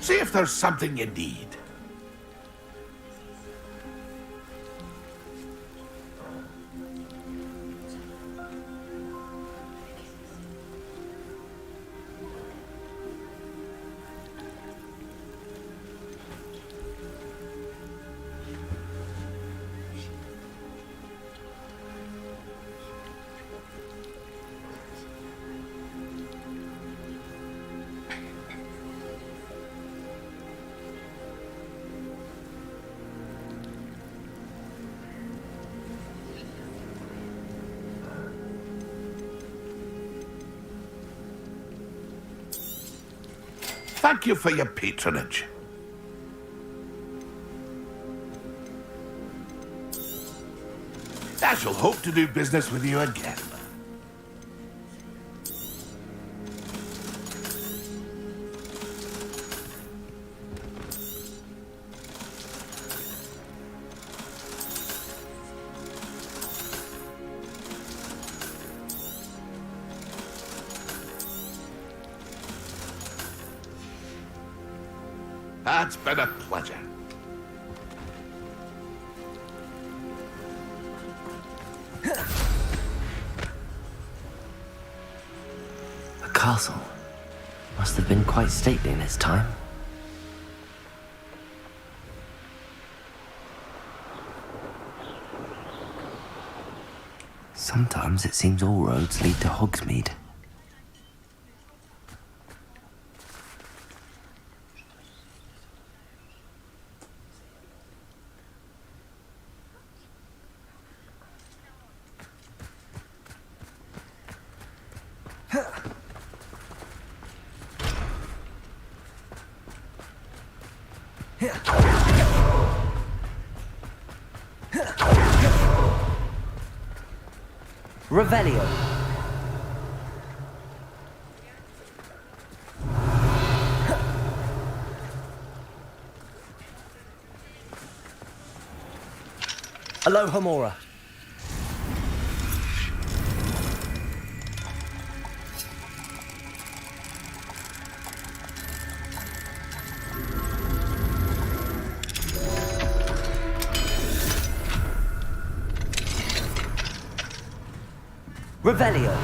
See if there's something you need. Thank you for your patronage. I shall hope to do business with you again. It's been a pleasure. The castle must have been quite stately in its time. Sometimes it seems all roads lead to Hogsmeade. Revelio. Aloha Mora. Revelio.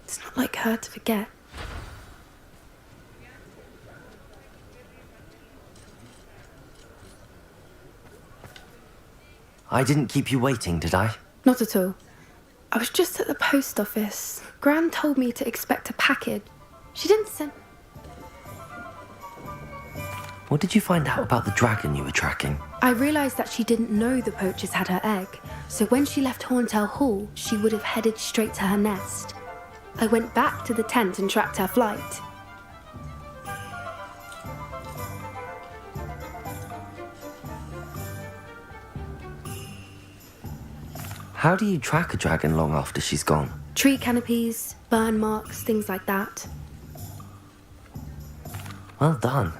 It's not like her to forget. I didn't keep you waiting, did I? Not at all. I was just at the post office. Gran told me to expect a package. She didn't send... What did you find out about the dragon you were tracking? I realised that she didn't know the poachers had her egg, so when she left Horntail Hall, she would have headed straight to her nest. I went back to the tent and tracked her flight. How do you track a dragon long after she's gone? Tree canopies, burn marks, things like that. Well done.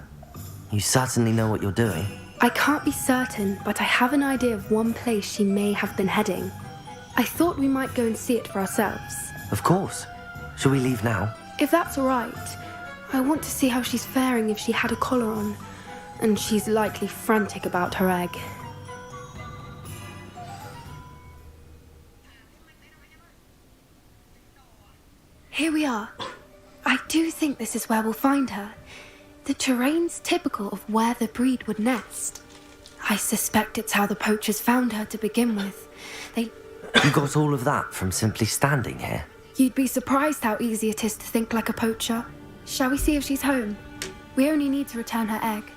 You certainly know what you're doing. I can't be certain, but I have an idea of one place she may have been heading. I thought we might go and see it for ourselves. Of course. Shall we leave now? If that's all right. I want to see how she's faring if she had a collar on. And she's likely frantic about her egg. Here we are. I do think this is where we'll find her. The terrain's typical of where the breed would nest. I suspect it's how the poachers found her to begin with. You got all of that from simply standing here? You'd be surprised how easy it is to think like a poacher. Shall we see if she's home? We only need to return her egg.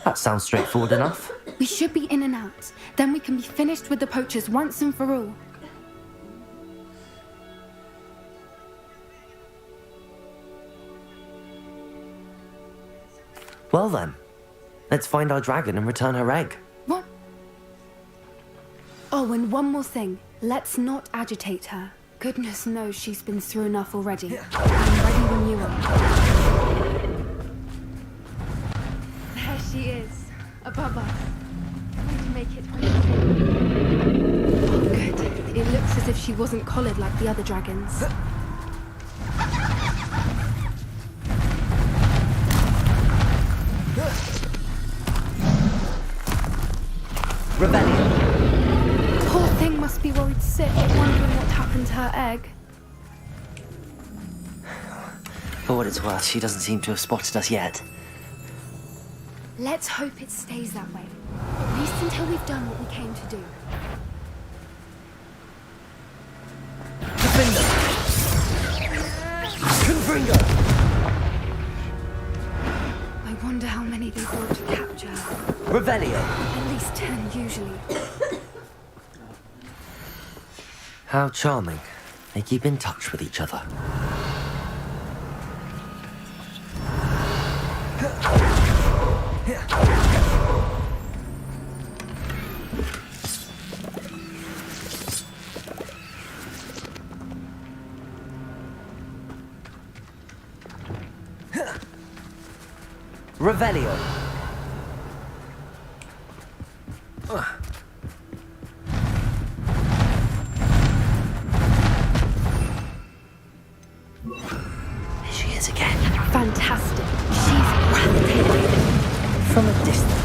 That sounds straightforward enough. We should be in and out. Then we can be finished with the poachers once and for all. Well then, let's find our dragon and return her egg. What? Oh, and one more thing. Let's not agitate her. Goodness knows she's been through enough already. I'm ready when you are. There she is, above us. Trying to make it home. Oh, good. It looks as if she wasn't collared like the other dragons. Rebellion. Poor thing must be worried sick, wondering what happened to her egg. For what it's worth, she doesn't seem to have spotted us yet. Let's hope it stays that way. At least until we've done what we came to do. Confringo! I wonder how many they brought to capture. Revelio. At least 10 usually. How charming. They keep in touch with each other. Revelio. There she is again. Fantastic. She's breathtaking. From a distance.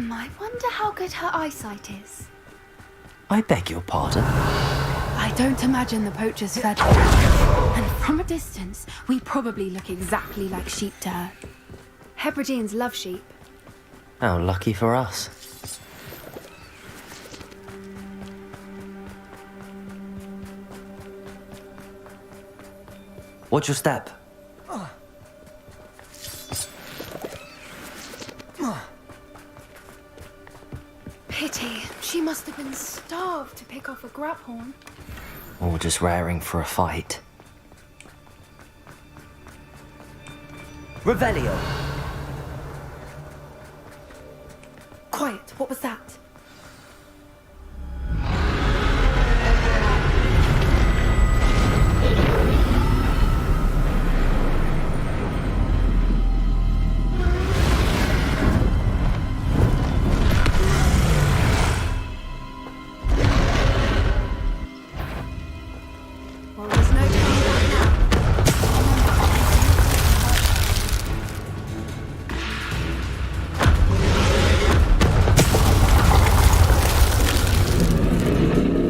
I wonder how good her eyesight is. I beg your pardon? I don't imagine the poachers fed her. And from a distance, we probably look exactly like sheep to her. Hebrideans love sheep. How lucky for us. Watch your step. Pity. She must have been starved to pick off a grabhorn. Or just raring for a fight. Revelio. Quiet. What was that? Well, there's no turning back now.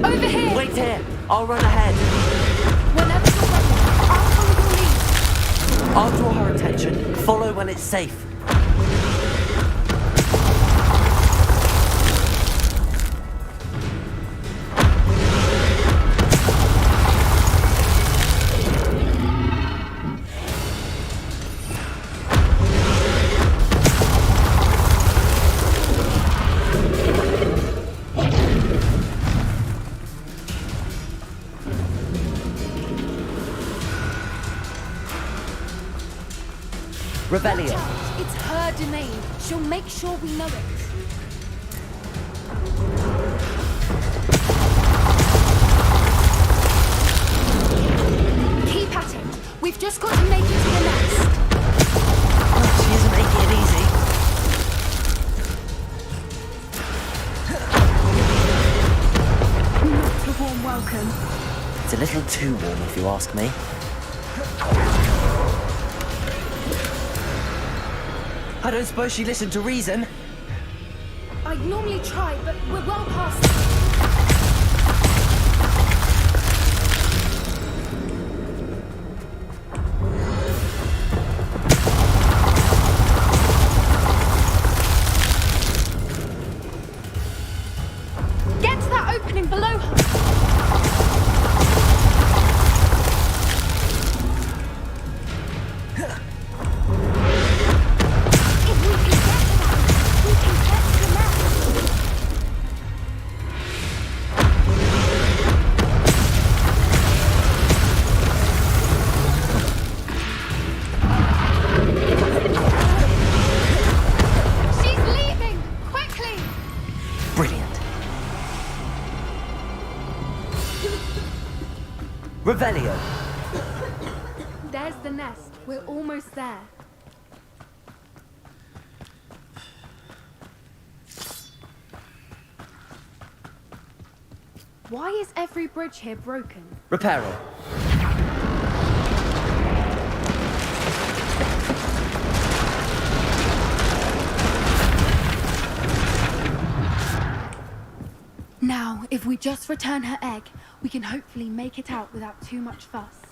Over here! Wait here. I'll run ahead. Whenever you're ready, I'll follow your lead. I'll draw her attention. Follow when it's safe. Revelio. It's her domain. She'll make sure we know it. Keep at it. We've just got to make it to the nest. She isn't making it easy. Not a warm welcome. It's a little too warm if you ask me. I don't suppose she listened to reason. I'd normally try, but we're well past it. Revelio. There's the nest. We're almost there. Why is every bridge here broken? Reparo. Now, if we just return her egg, we can hopefully make it out without too much fuss.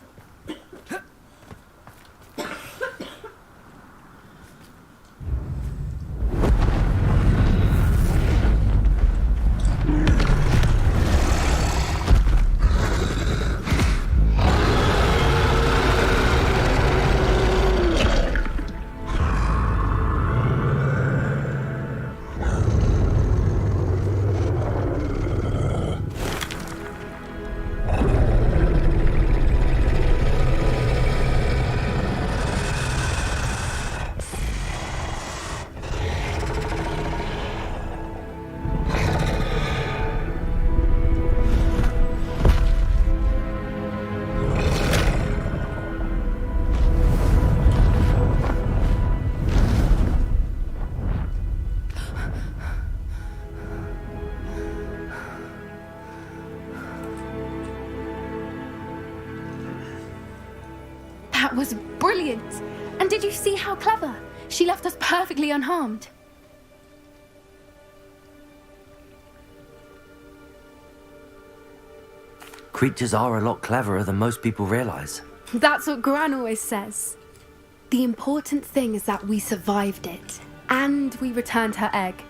That was brilliant! And did you see how clever? She left us perfectly unharmed. Creatures are a lot cleverer than most people realize. That's what Gran always says. The important thing is that we survived it. And we returned her egg.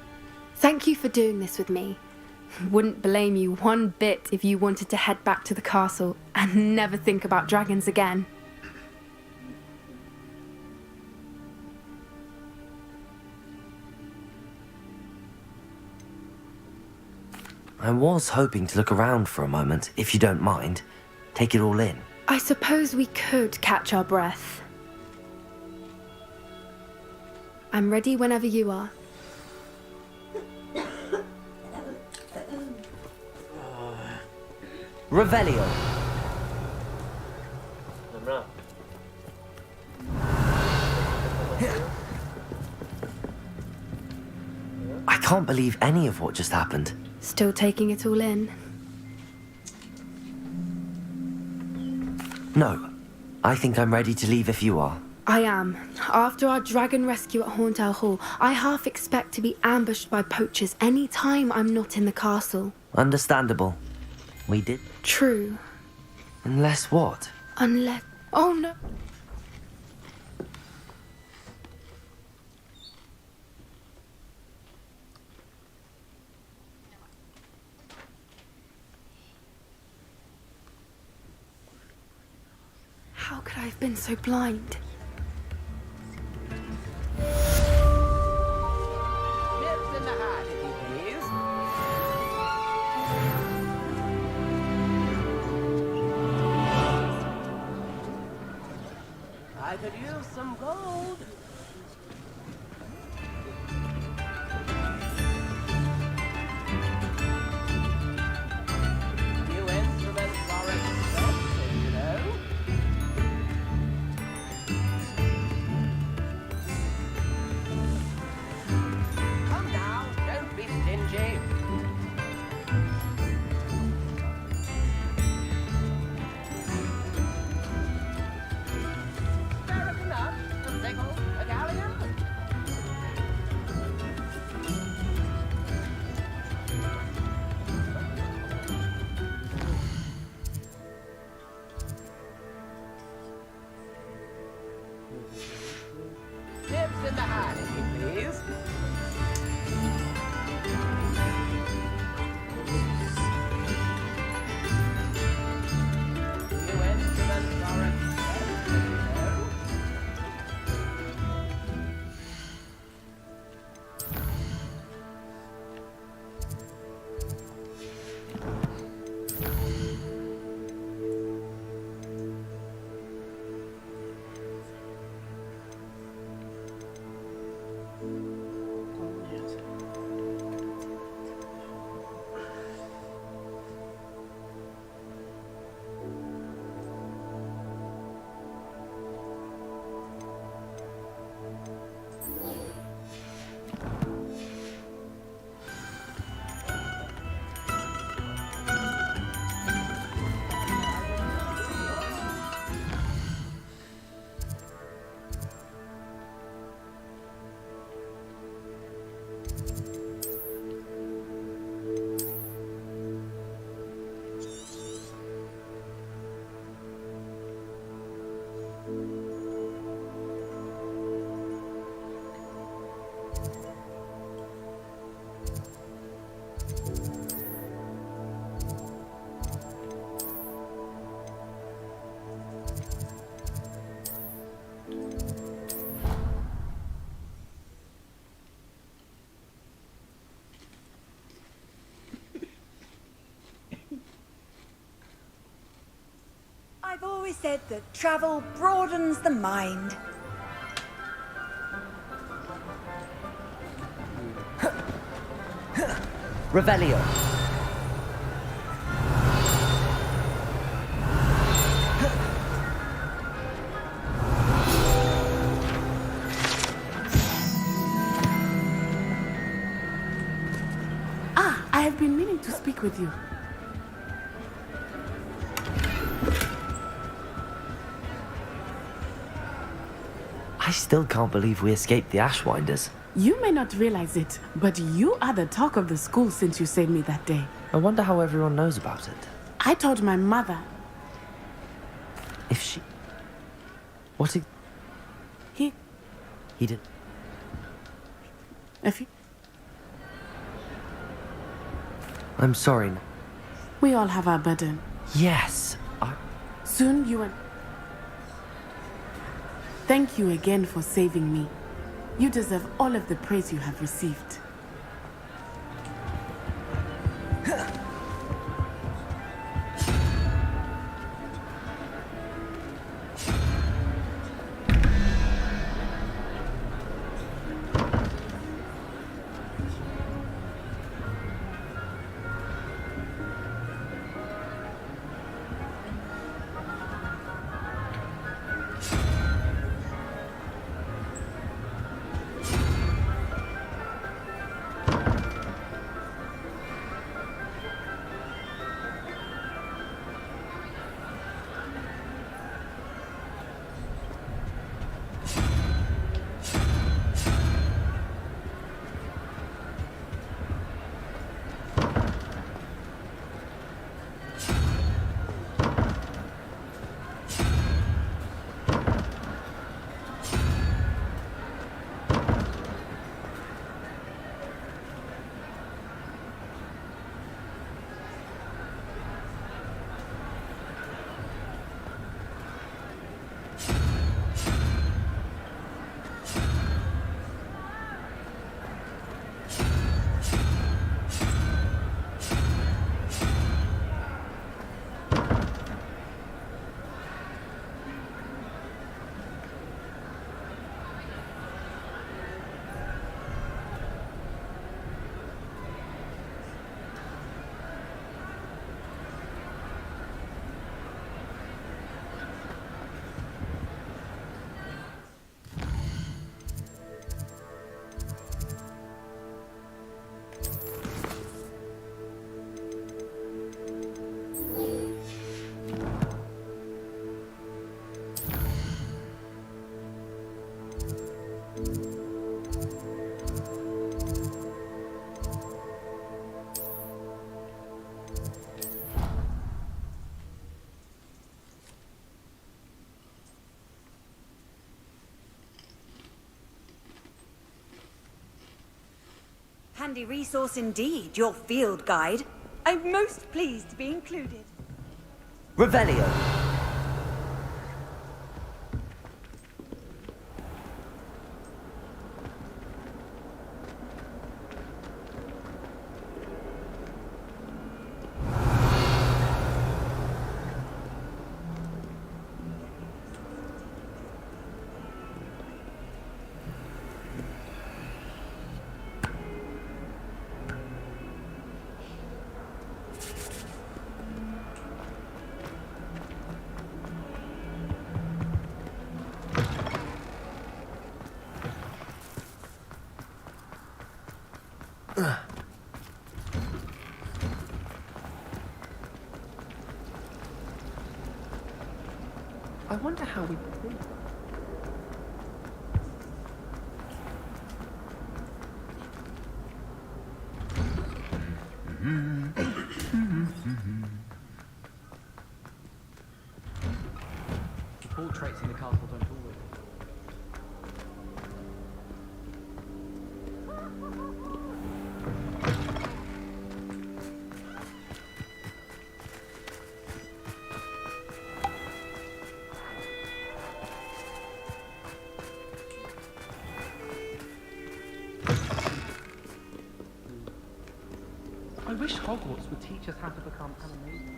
Thank you for doing this with me. Wouldn't blame you one bit if you wanted to head back to the castle and never think about dragons again. I was hoping to look around for a moment, if you don't mind. Take it all in. I suppose we could catch our breath. I'm ready whenever you are. Revelio. I can't believe any of what just happened. Still taking it all in. No. I think I'm ready to leave if you are. I am. After our dragon rescue at Hauntel Hall, I half expect to be ambushed by poachers any time I'm not in the castle. Understandable. We did. True. Unless what? Unless... Oh no. How could I have been so blind? Nips in the hat, if you please. I could use some gold. New instruments are expensive, you know. Come now, don't be stingy. Fair enough, the signal. said that travel broadens the mind. Revelio. I have been meaning to speak with you. I still can't believe we escaped the Ashwinders. You may not realize it, but you are the talk of the school since you saved me that day. I wonder how everyone knows about it. I told my mother. If she... What he... He... He did... If he... I'm sorry. We all have our burden. Yes, Soon you and... Thank you again for saving me. You deserve all of the praise you have received. Handy resource indeed, your field guide. I'm most pleased to be included. Revelio. I wonder how we... The portraits in the castle don't always... I wish Hogwarts would teach us how to become animated.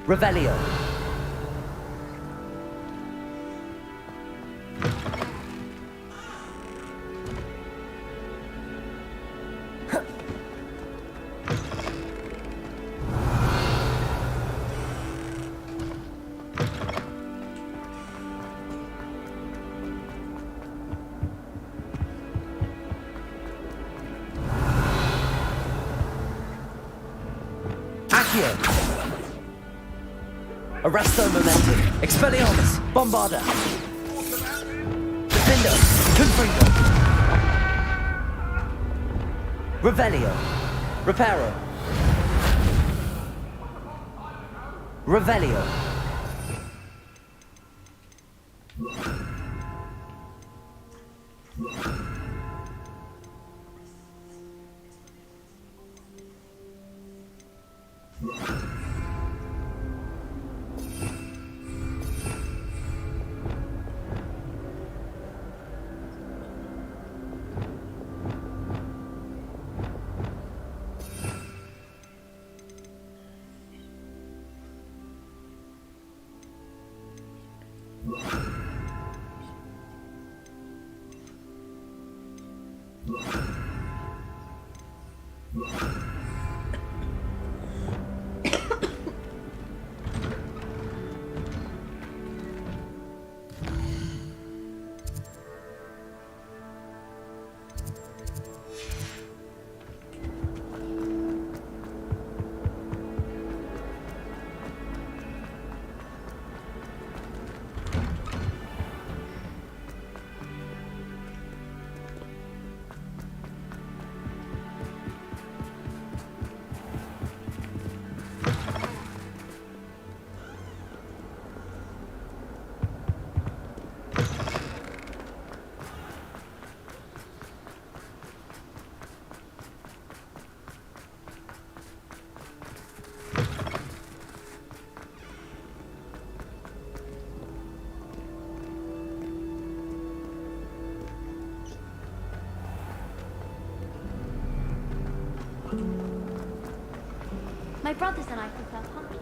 Revelio. Accio. Arresto Momentum. Expelliarmus. Bombarda. Defender. Confringo. Revelio. Reparo. Revelio. My brothers and I prefer pumpkin.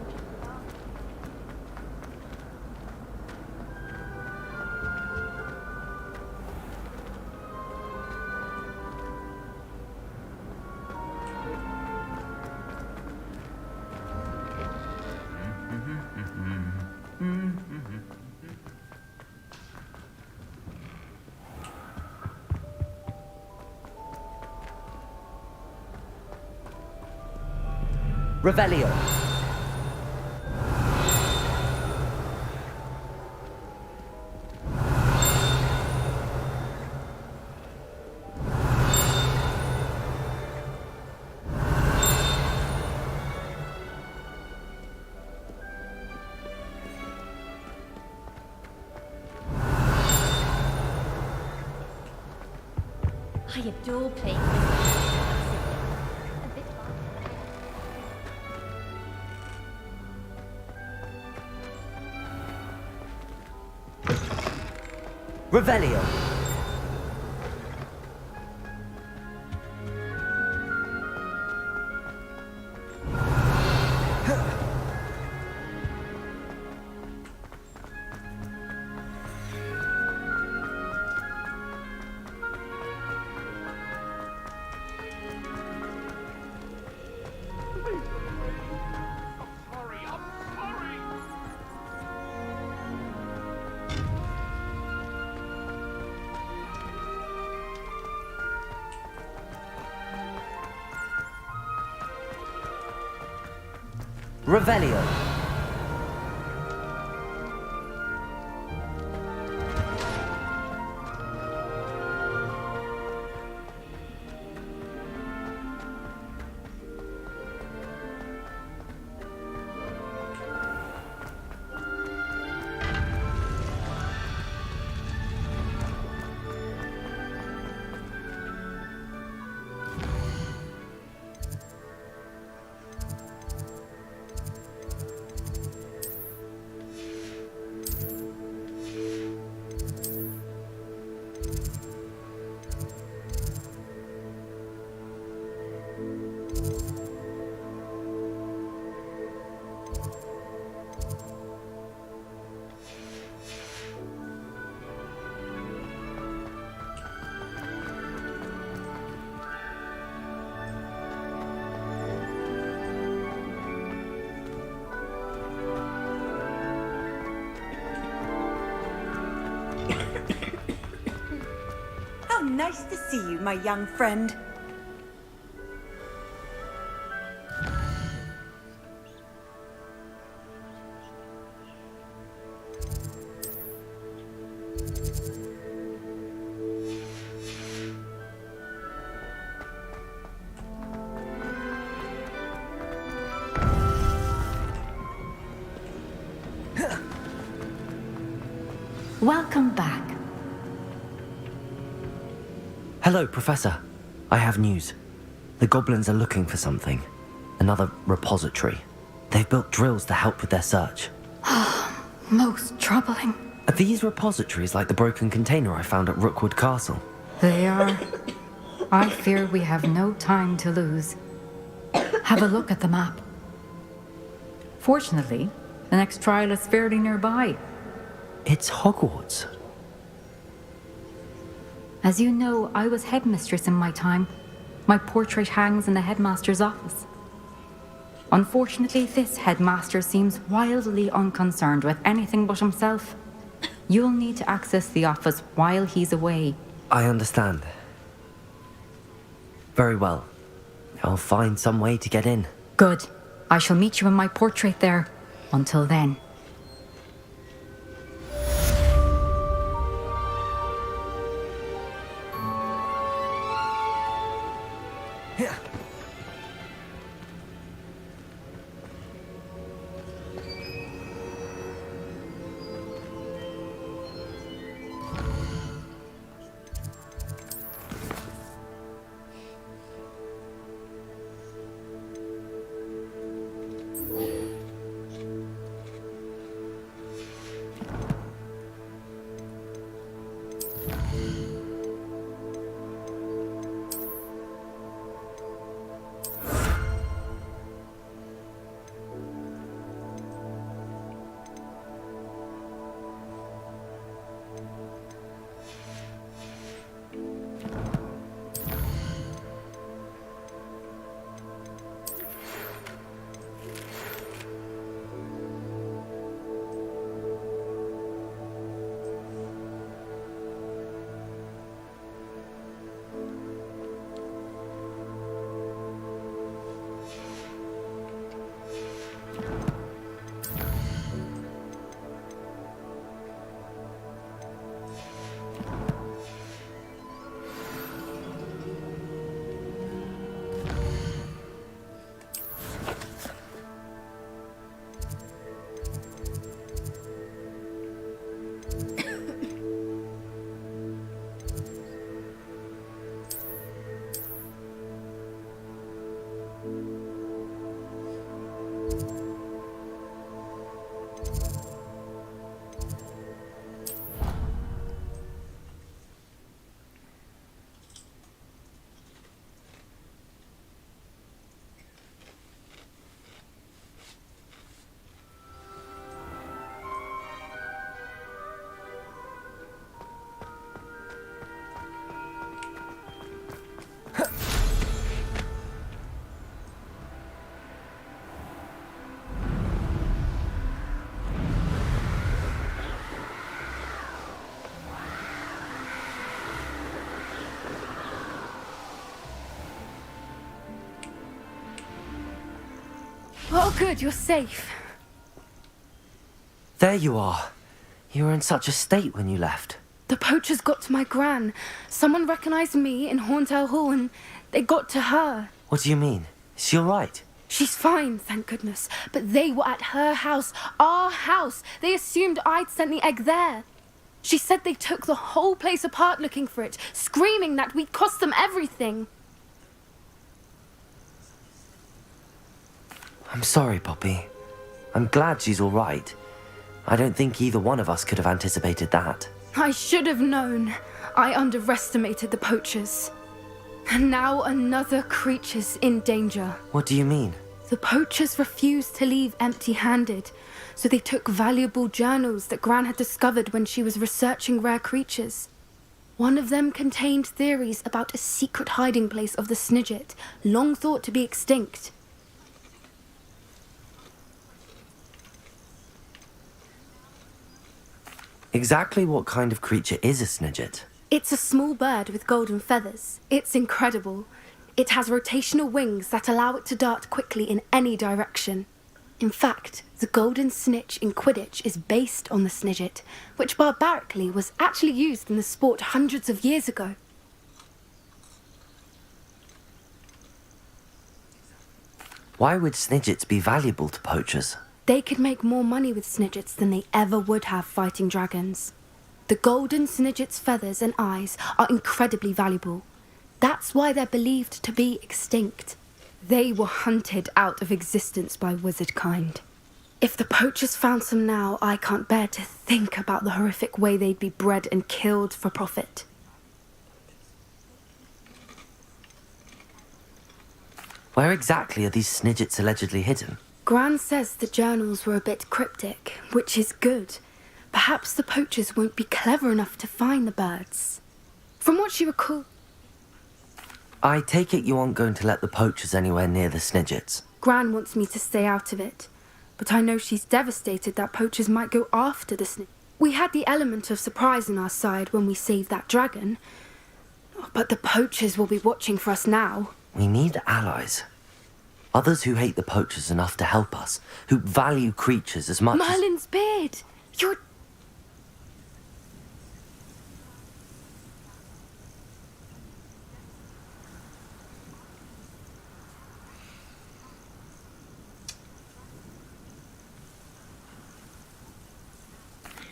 Revelio. I adore playing with a bit Revelio. Revelio. How nice to see you, my young friend. Welcome back. Hello, Professor. I have news. The goblins are looking for something. Another repository. They've built drills to help with their search. Most troubling. Are these repositories like the broken container I found at Rookwood Castle? They are. I fear we have no time to lose. Have a look at the map. Fortunately, the next trial is fairly nearby. It's Hogwarts. As you know, I was headmistress in my time. My portrait hangs in the headmaster's office. Unfortunately, this headmaster seems wildly unconcerned with anything but himself. You'll need to access the office while he's away. I understand. Very well. I'll find some way to get in. Good. I shall meet you in my portrait there. Until then. Oh, good, you're safe. There you are. You were in such a state when you left. The poachers got to my gran. Someone recognized me in Horntail Hall and they got to her. What do you mean? Is she all right? She's fine, thank goodness. But they were at her house, our house. They assumed I'd sent the egg there. She said they took the whole place apart looking for it, screaming that we'd cost them everything. I'm sorry, Poppy. I'm glad she's all right. I don't think either one of us could have anticipated that. I should have known. I underestimated the poachers. And now another creature's in danger. What do you mean? The poachers refused to leave empty-handed, so they took valuable journals that Gran had discovered when she was researching rare creatures. One of them contained theories about a secret hiding place of the Snidget, long thought to be extinct. Exactly what kind of creature is a Snidget? It's a small bird with golden feathers. It's incredible. It has rotational wings that allow it to dart quickly in any direction. In fact, the golden snitch in Quidditch is based on the Snidget, which barbarically was actually used in the sport hundreds of years ago. Why would Snidgets be valuable to poachers? They could make more money with Snidgets than they ever would have fighting dragons. The golden Snidget's feathers and eyes are incredibly valuable. That's why they're believed to be extinct. They were hunted out of existence by wizard kind. If the poachers found some now, I can't bear to think about the horrific way they'd be bred and killed for profit. Where exactly are these Snidgets allegedly hidden? Gran says the journals were a bit cryptic, which is good. Perhaps the poachers won't be clever enough to find the birds. From what she recalls, I take it you aren't going to let the poachers anywhere near the Snidgets. Gran wants me to stay out of it, but I know she's devastated that poachers might go after the Snidget. We had the element of surprise on our side when we saved that dragon, but the poachers will be watching for us now. We need allies. Others who hate the poachers enough to help us, who value creatures as much as... Merlin's beard! You're...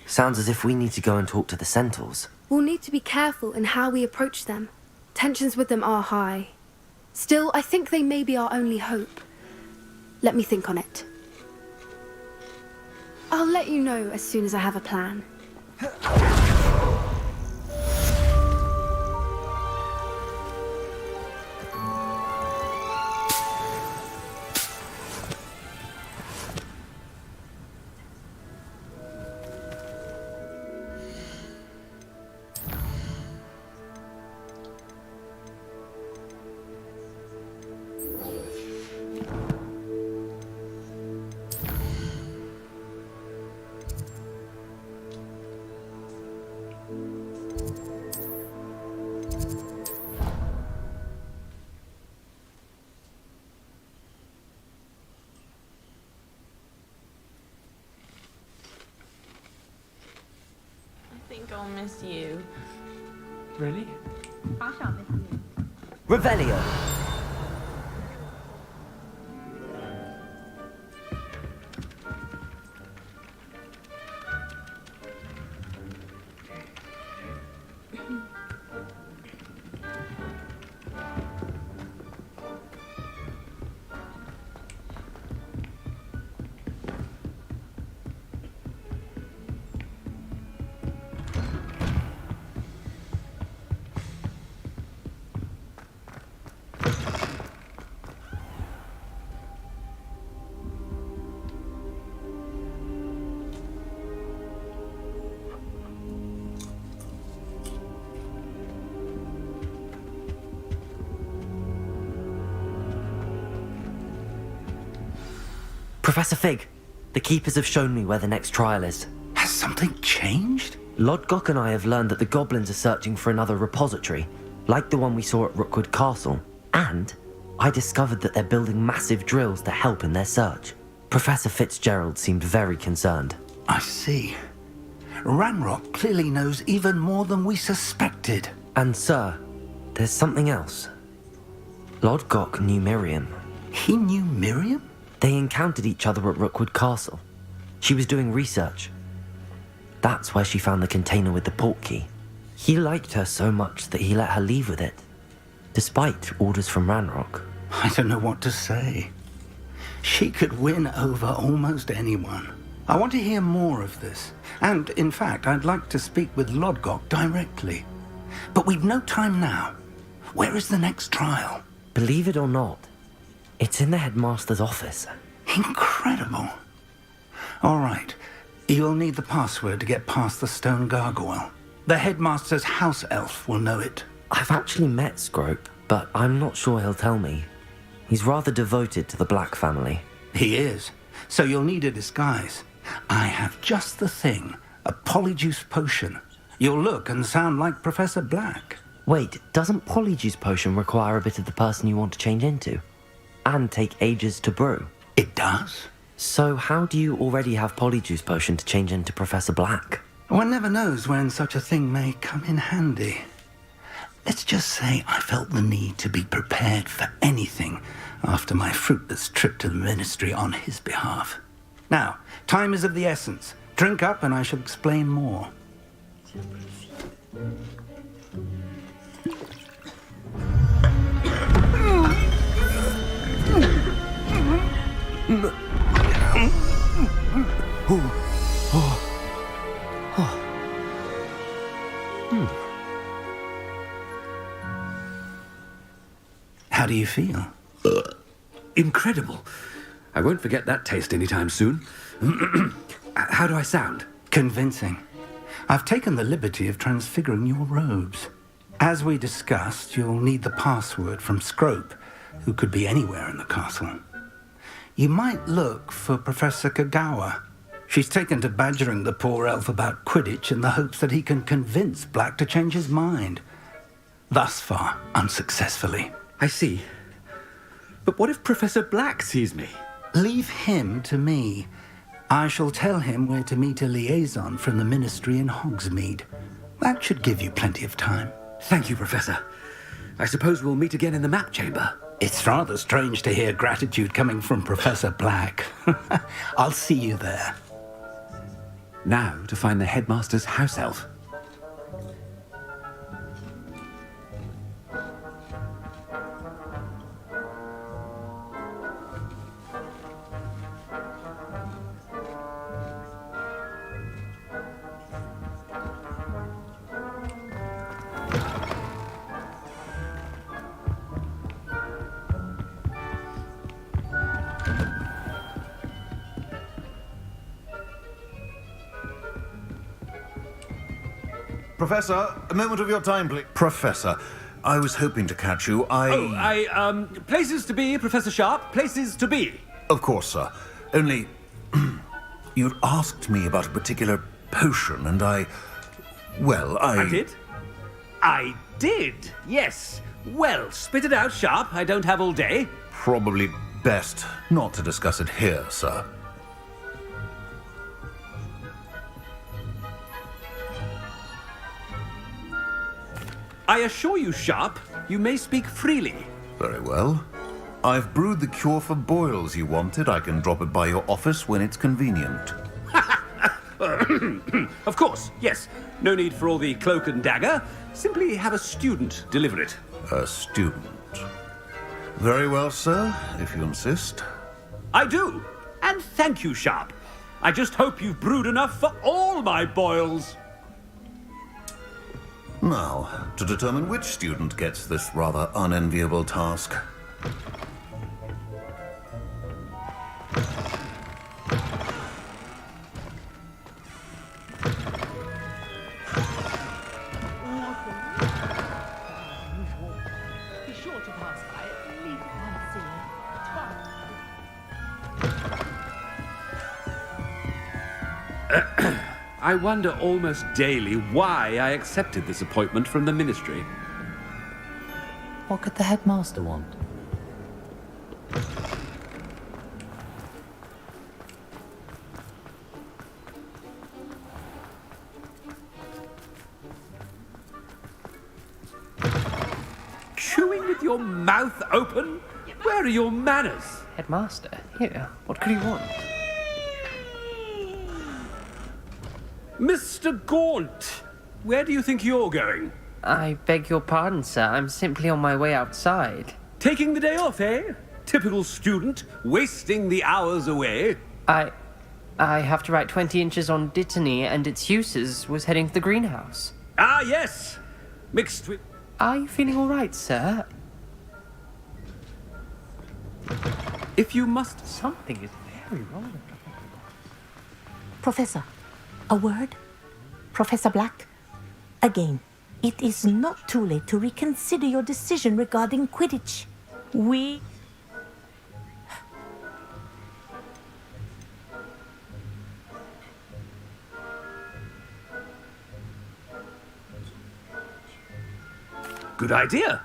Sounds as if we need to go and talk to the Centaurs. We'll need to be careful in how we approach them. Tensions with them are high. Still, I think they may be our only hope. Let me think on it. I'll let you know as soon as I have a plan. I think I'll miss you. Really? I shan't miss you. Revelio! Professor Fig, the Keepers have shown me where the next trial is. Has something changed? Lodgok and I have learned that the goblins are searching for another repository, like the one we saw at Rookwood Castle. And I discovered that they're building massive drills to help in their search. Professor Fitzgerald seemed very concerned. I see. Ranrock clearly knows even more than we suspected. And sir, there's something else. Lodgok knew Miriam. He knew Miriam? They encountered each other at Rookwood Castle. She was doing research. That's where she found the container with the portkey. He liked her so much that he let her leave with it, despite orders from Ranrock. I don't know what to say. She could win over almost anyone. I want to hear more of this. And, in fact, I'd like to speak with Lodgok directly. But we've no time now. Where is the next trial? Believe it or not, it's in the headmaster's office. Incredible. All right. You'll need the password to get past the stone gargoyle. The headmaster's house elf will know it. I've actually met Scrope, but I'm not sure he'll tell me. He's rather devoted to the Black family. He is. So you'll need a disguise. I have just the thing. A polyjuice potion. You'll look and sound like Professor Black. Wait, doesn't Polyjuice Potion require a bit of the person you want to change into? And take ages to brew? It does. So how do you already have Polyjuice Potion to change into Professor Black? One never knows when such a thing may come in handy. Let's just say I felt the need to be prepared for anything after my fruitless trip to the Ministry on his behalf. Now, time is of the essence. Drink up and I shall explain more. How do you feel? Incredible. I won't forget that taste anytime soon. How do I sound? Convincing. I've taken the liberty of transfiguring your robes. As we discussed, you'll need the password from Scrope, who could be anywhere in the castle. You might look for Professor Kagawa. She's taken to badgering the poor elf about Quidditch in the hopes that he can convince Black to change his mind. Thus far, unsuccessfully. I see. But what if Professor Black sees me? Leave him to me. I shall tell him where to meet a liaison from the Ministry in Hogsmeade. That should give you plenty of time. Thank you, Professor. I suppose we'll meet again in the map chamber. It's rather strange to hear gratitude coming from Professor Black. I'll see you there. Now to find the headmaster's house elf. Professor, a moment of your time, please. Professor, I was hoping to catch you. Places to be, Professor Sharp. Places to be. Of course, sir. Only, you'd asked me about a particular potion, and I did? I did, yes. Well, spit it out, Sharp. I don't have all day. Probably best not to discuss it here, sir. I assure you, Sharp, you may speak freely. Very well. I've brewed the cure for boils you wanted. I can drop it by your office when it's convenient. Of course, yes. No need for all the cloak and dagger. Simply have a student deliver it. A student. Very well, sir, if you insist. I do. And thank you, Sharp. I just hope you've brewed enough for all my boils. Now, to determine which student gets this rather unenviable task. Be sure to pass by at least once a year. I wonder almost daily why I accepted this appointment from the Ministry. What could the headmaster want? chewing with your mouth open? Where are your manners? Headmaster, here, what could he want? Mr. Gaunt, where do you think you're going? I beg your pardon, sir. I'm simply on my way outside. Taking the day off, eh? Typical student, wasting the hours away. I have to write 20 inches on Dittany and its uses. Was heading to the greenhouse. Ah, yes. Mixed with... Are you feeling all right, sir? If you must... Something is very wrong. Professor, a word? Professor Black? Again, it is not too late to reconsider your decision regarding Quidditch. We... Good idea.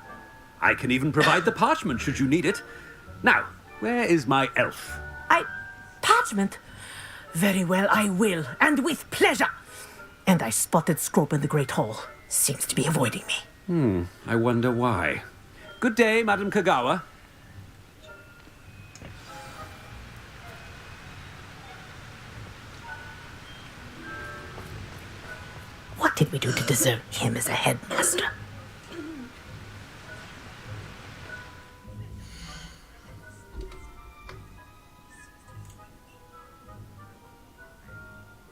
I can even provide the parchment should you need it. Now, where is my elf? Parchment? Very well, I will, and with pleasure. And I spotted Scrope in the Great Hall. Seems to be avoiding me. I wonder why. Good day, Madam Kagawa. What did we do to deserve him as a headmaster?